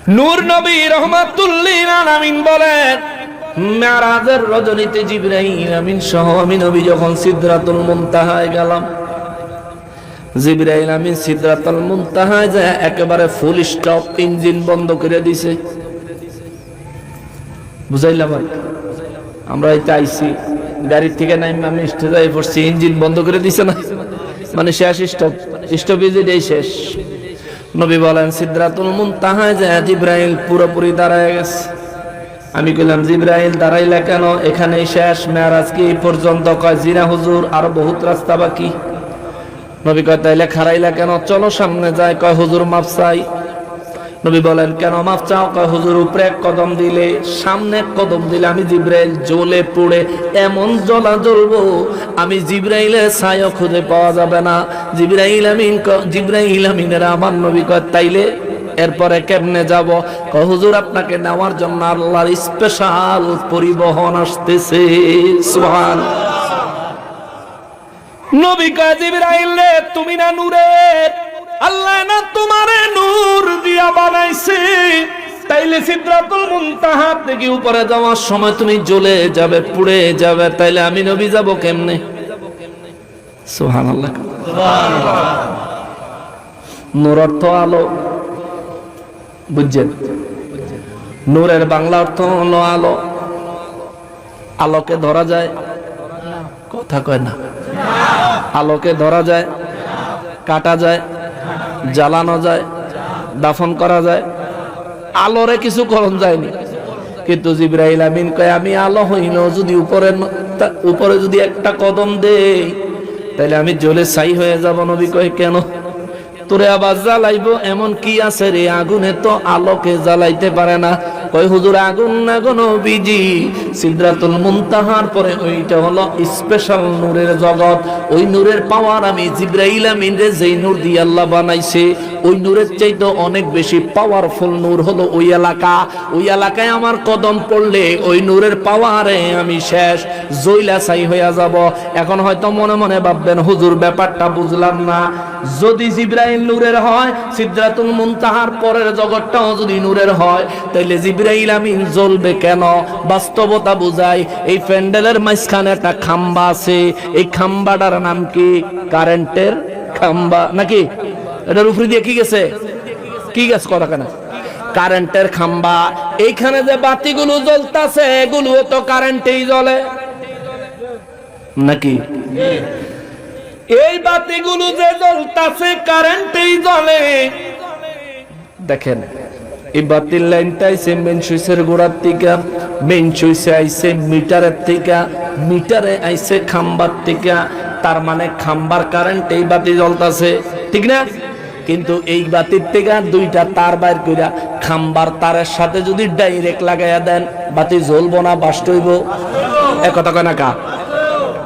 নূর নবী রহমাতুল্লিল আলামিন বলেন, মেরাজের রজনীতে জিবরাইল আমিন সহ আমি নবী যখন সিদরাতুল মুনতাহায় গেলাম, জিবরাইল আমিন সিদরাতুল মুনতাহায় যায় একেবারে ফুল স্টপ, ইঞ্জিন বন্ধ করে দিছে। বুঝাইলাম? আমরা এই আইছি, গাড়ির থেকে নাইম আমি স্টেজে পড়ছি, ইঞ্জিন বন্ধ করে দিছে না, মানে শেষ স্টপ, স্টপেজেই শেষ। নবী বলেন সিদরাতুল মুনতাহায় যায় জিবরাইল পুরোপুরি দাঁড়ায় গেছে। আমি কইলাম জিবরাইল দাঁড়াইলা কেন, এখানেই শেষ, মেরাজ কি এই পর্যন্ত? কয় জি না হুজুর, আর বহুত রাস্তা বাকি। নবী কয় তাইলে খারাইলা কেন, চলো সামনে যায়। কয় হুজুর মাফ চাই। নবী বলেন কেন মাফ চাও? কয় হুজুর উপরে এক কদম দিলে, সামনে এক কদম দিলে আমি জিবরাইল জ্বলে পুড়ে এমন জ্বলা জ্বলবো, আমি জিবরাইলের ছায়া খুঁজে পাওয়া যাবে না। জিবরাইল আমিনের আমার নবী কয় তাইলে এরপরে কেমনে যাব? কয় হুজুর আপনাকে নেওয়ার জন্য আল্লাহর স্পেশাল পরিবহন আসতেছে। সুবহানাল্লাহ। নবী কয় জিবরাইল রে, তুমি না নূরের, আল্লাহ না তোমারে নূর দিয়া বানাইছে, তাইলে সিদরাতুল মুনতাহা থেকে উপরে যাওয়ার সময় তুমি জ্বলে যাবে, পুড়ে যাবে, তাইলে আমি নবী যাব কেমনে? সুবহানাল্লাহ। নূর অর্থ আলো, বুঝছেন? নূরের বাংলা অর্থ হলো আলো। আলোকে ধরা যায়? কথা কয় না। আলোকে ধরা যায়, কাটা যায়, জ্বালানো যায়, দাফন করা যায়, আলোরে কিছু করণ যায়নি। কিন্তু জিবরাইল আমিন কয় আমি আলো হইল যদি উপরে যদি একটা কদম দেই, তাহলে আমি জ্বলে ছাই হয়ে যাব। নবী কয় কেন? তোরে আবার জ্বালাইবো এমন কি আছে রে? আগুনে তো আলোকে জ্বালাইতে পারে না। কয় হুজুর আগুন না গো নবীজি, সিদরাতুল মুনতাহার পরে ওইটা হলো স্পেশাল নূরের জগৎ। ওই নূরের পাওয়ার আমি জিবরাইল আমিন রে যেই নূর দিয়ে আল্লাহ বানাইছে, ওই নূরের চাইতে অনেক বেশি পাওয়ারফুল নূর হলো ওই এলাকা। ওই এলাকায় আমার কদম পড়লে ওই নূরের পাওয়ারে আমি শেষ, জইলা ছাই হইয়া যাব। এখন হয়তো মনে মনে ভাববেন হুজুর ব্যাপারটা বুঝলাম না। যদি জিবরাইল নূরের হয়, সিদরাতুল মুনতাহার পরের জগৎটাও যদি নূরের হয়, তাইলে জিবরাইল আমিন জ্বলবে কেন? বাস্তবতা বুঝাই। এই প্যান্ডেলের মাঝখানে একটা খাম্বা আছে, এই খাম্বাটার নাম কি? কারেন্টের খাম্বা নাকি? এটার উপরে দিয়ে কি গেছে? কি গেছে কথা কেন? কারেন্টের খাম্বা। এইখানে যে বাতিগুলো জ্বলতাছে এগুলোও তো কারেন্টেই জ্বলে নাকি? এই বাতিগুলো যে জ্বলতাছে কারেন্টেই জ্বলে। দেখেন এই বাতির লাইনটা আইছে মেইন সুইচের গোড়ার থেকে, মেইন সুইচে আইছে মিটারের থেকে, মিটারে আইছে খাম্বার থেকে। তার মানে খাম্বার কারেন্ট এই বাতি জ্বলতাছে, ঠিক না? কিন্তু এই বাতির থেকে দুইটা তার বাইর কইরা খাম্বার তারের সাথে যদি ডাইরেক্ট লাগাইয়া দেন, বাতি জ্বলবো না বাস্ট হইব? এক কথা কয় না কা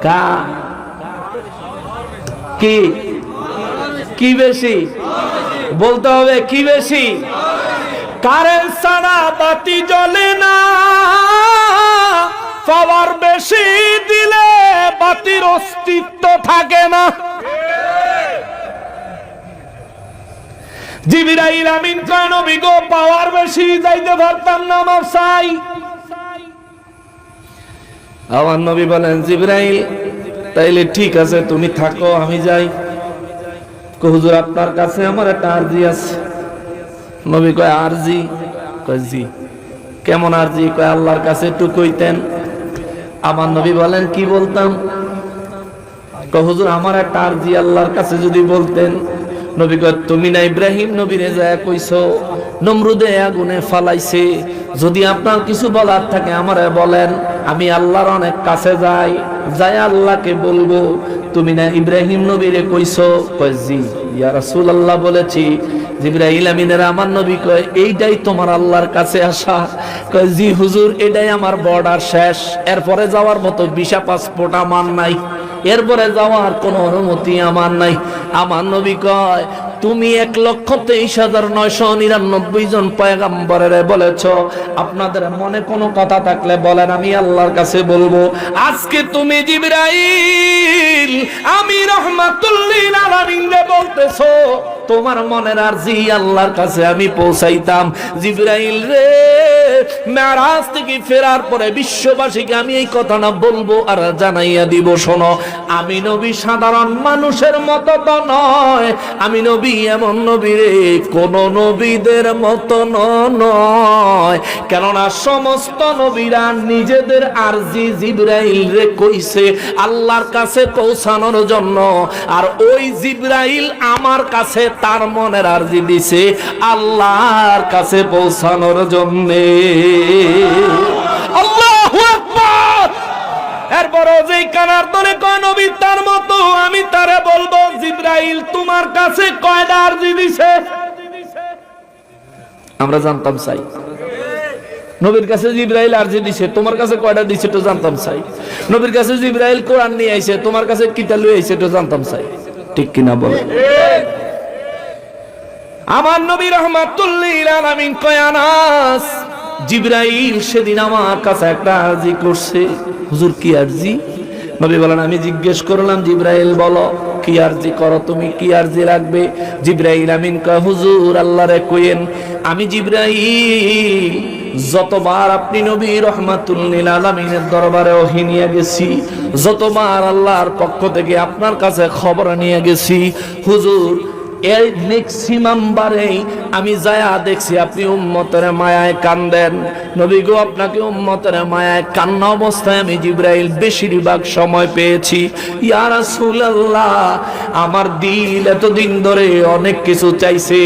কা কি কি বেশি বলতে হবে? কি বেশি? কারেন্ট ছাড়া বাতি জ্বলে না, পাওয়ার বেশি দিলে বাতির অস্তিত্ব থাকে না। জিবরাইল আমিন কয় নবী গো পাওয়ার বেশি, যাইতে পারতাম না, মাফ চাই। আমার নবী বলেন জিবরাইল তাইলে ঠিক আছে তুমি থাকো, আমি যাই। হুজুর আপনার কাছে আমার একটা আরজি আছে। নবী কয় আরজি? কয় জি। কেমন আরজি? কয় আল্লাহর কাছে একটু কইতেন। আমার নবী বলেন কি বলতাম? কয় হুজুর আমার একটা আরজি আল্লাহর কাছে যদি বলতেন। নবী কয় তুমি না ইব্রাহিম নবীরে যায় কইছো নমরুদে আগুনে ফালাইছে, যদি আপনার কিছু বলার থাকে আমারে বলেন, আমি আল্লাহর অনেক কাছে যাই, যাই আল্লাহকে বলবো। তুমি না ইব্রাহিম নবীরে কইছো? কয় জি ইয়া রাসূলুল্লাহ বলেছি। জিবরাইল আমিনের আমার নবী কয় এইটাই তোমার আল্লাহর কাছে আসা? কয় জি হুজুর এটাই আমার বর্ডার শেষ, এরপরে যাওয়ার মতো ভিসা পাসপোর্ট আমার নাই, এরপরে যাওয়ার কোনো অনুমতি আমার নাই। আমার নবী কয় তুমি 1,23,999 জন পয়গম্বরের বলেছ, আপনাদের মনে কোনো কথা থাকলে বলেন, আমি আল্লাহর কাছে বলবো। আজকে তুমি জিবরাইল আমি রাহমাতুল লিল আলামিন বলতেছো তোমার মনের আরজি আল্লাহর কাছে আমি পৌঁছাইতাম। জিবরাইল রে, মেরাজ থেকে ফেরার পরে বিশ্ববাসীকে আমি এই কথাটা বলবো আর জানাইয়া দিব, শোনো আমি নবী সাধারণ মানুষের মতো তো নয়, আমি নবী এমন নবী রে কোন নবীদের মতো নয়। কেননা সমস্ত নবীরা নিজেদের আরজি জিবরাইল রে কইছে আল্লাহর কাছে পৌঁছানোর জন্য, আর ওই জিবরাইল আমার কাছে তার মনের আরজি দিছে আল্লাহর কাছে পৌঁছানোর জন্য। আল্লাহু আকবার। এরপরও যেই কানার ধরে কয় নবী তার মতো, আমি তারে বলবো জিবরাইল তোমার কাছে কয়টা আরজি দিছে? আমরা জানতাম চাই নবীর কাছে জিবরাইল আরজি দিছে, তোমার কাছে কয়টা দিছে তো জানতাম চাই। নবীর কাছে জিবরাইল কোরআন নিয়ে আইছে, তোমার কাছে কিতা লই আইছে তো জানতাম চাই। ঠিক কিনা বলে? আমার নবী রাহমাতুল লিল আলামিন কয় আনাস, জিবরাইল সেদিন আমার কাছে একটা আরজি করছে। হুজুর কি আরজি? নবী বলেন আমি জিজ্ঞেস করলাম জিবরাইল বলো কি আরজি করো তুমি, কি আরজি লাগবে? জিবরাইল আমিন কয় হুজুর আল্লাহরে কইেন আমি জিবরাইল যতবার আপনি নবী রাহমাতুল লিল আলামিনের দরবারে ওহী নিয়ে গেছি, যতবার আল্লাহর পক্ষ থেকে আপনার কাছে খবর নিয়ে গেছি, হুজুর এই ম্যাক্সিমাম বারেই আমি যায়া দেখছি আপনি উম্মতের মায়ায় কান্দেন। নবী গো আপনাকে উম্মতের মায়ায় কান্না অবস্থায় আমি জিবরাইল বেশিরভাগ সময় পেয়েছি। ইয়া রাসূলুল্লাহ, আমার দিল এতদিন ধরে অনেক কিছু চাইছে,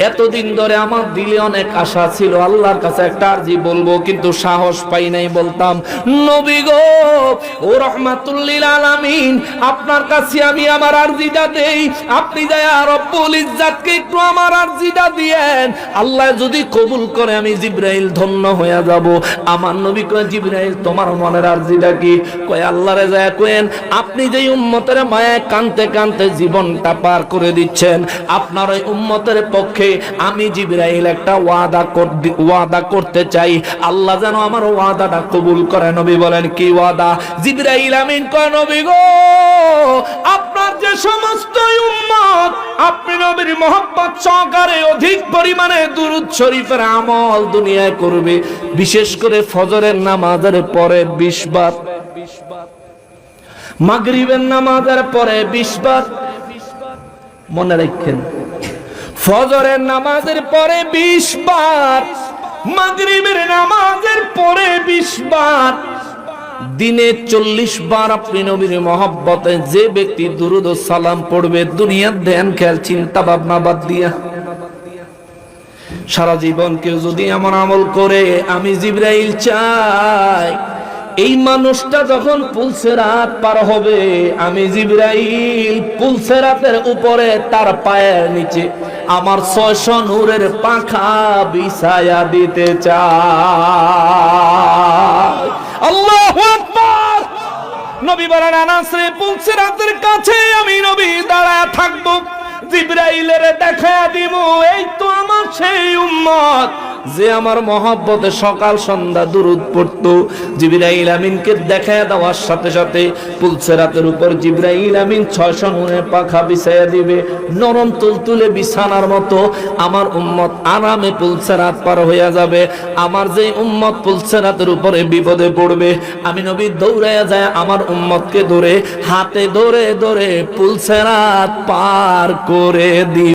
এতদিন ধরে আমার দিলে অনেক আশা ছিল আল্লাহর কাছে একটা আরজি বলবো, কিন্তু সাহস পাই নাই বলতাম। নবী গো ও রাহমাতুল লিল আলামিন, আপনার কাছে আমি আমার আরজিটা দেই, আপনি যায়া রব্বুল ইজ্জতকে একটু আমার আরজিটা দিয়েন, আল্লাহ যদি কবুল করে আমি জিবরাইল ধন্য হয়ে যাব। আমার নবী কয় জিবরাইল তোমার মনের আরজিটা কি? কয় আল্লাহরে যায় কয়েন আপনি যে উম্মতের মায়ায় কানতে কানতে জীবনটা পার করে দিচ্ছেন, আপনার ওই উম্মতের পক্ষে আমি জিবরাইল একটা ওয়াদা করতে চাই, আল্লাহ যেন আমার ওয়াদাটা কবুল করে। নবী বলেন কি ওয়াদা? জিবরাইল আমিন কয় নবী গো আপনার যে সমস্ত উম্মত আপনি নবীর মহব্বত সহকারে অধিক পরিমাণে দুরূদ শরীফের আমল দুনিয়ায় করবে, বিশেষ করে ফজরের নামাজের পরে 20 বার, মাগরিবের নামাজের পরে 20 বার। মনে রাখেন ফজরের নামাজের পরে 20 বার, মাগরিবের নামাজের পরে 20 বার, দিনে 40 বার আপনি নবীর মহব্বতে যে ব্যক্তি দুরূদ ও সালাম পড়বে, দুনিয়ার ধ্যান খেয়াল চিন্তা ভাবনা বাদ দিয়া সারা জীবন কেউ যদি এমন আমল করে, আমি জিবরাইল চাই এই মানুষটা যখন পুলসেরাত পার হবে, আমি জিবরাইল পুলসেরাতের উপরে তার পায়ের নিচে আমার 600 নূরের পাখা বিছায়া দিতে চাই। আল্লাহু আকবার। নবী বলেন আনাস রে পুলসেরাতের কাছে আমি নবী দাঁড়ায় থাকবো, জিবরাইলের দেখা দিব এই তো আমার সেই উম্মত যে আমার মহব্বতে সকাল সন্ধ্যা দুরূদ পড়তো। জিবরাইল আমিনকে দেখা দেওয়ার সাথে সাথে পুলসেরাতের উপর জিবরাইল আমিন 600 নূরের পাখা বিছাইয়া দিবে, নরম তুলতুলে বিছানার মতো আমার উম্মত আরামে পুলসেরাত পার হইয়া যাবে। আমার যে উম্মত পুলসেরাতের উপরে বিপদে পড়বে, আমি নবী দৌড়াইয়া যায় আমার উম্মতকে ধরে হাতে ধরে ধরে পুলসেরাত পার করে দি।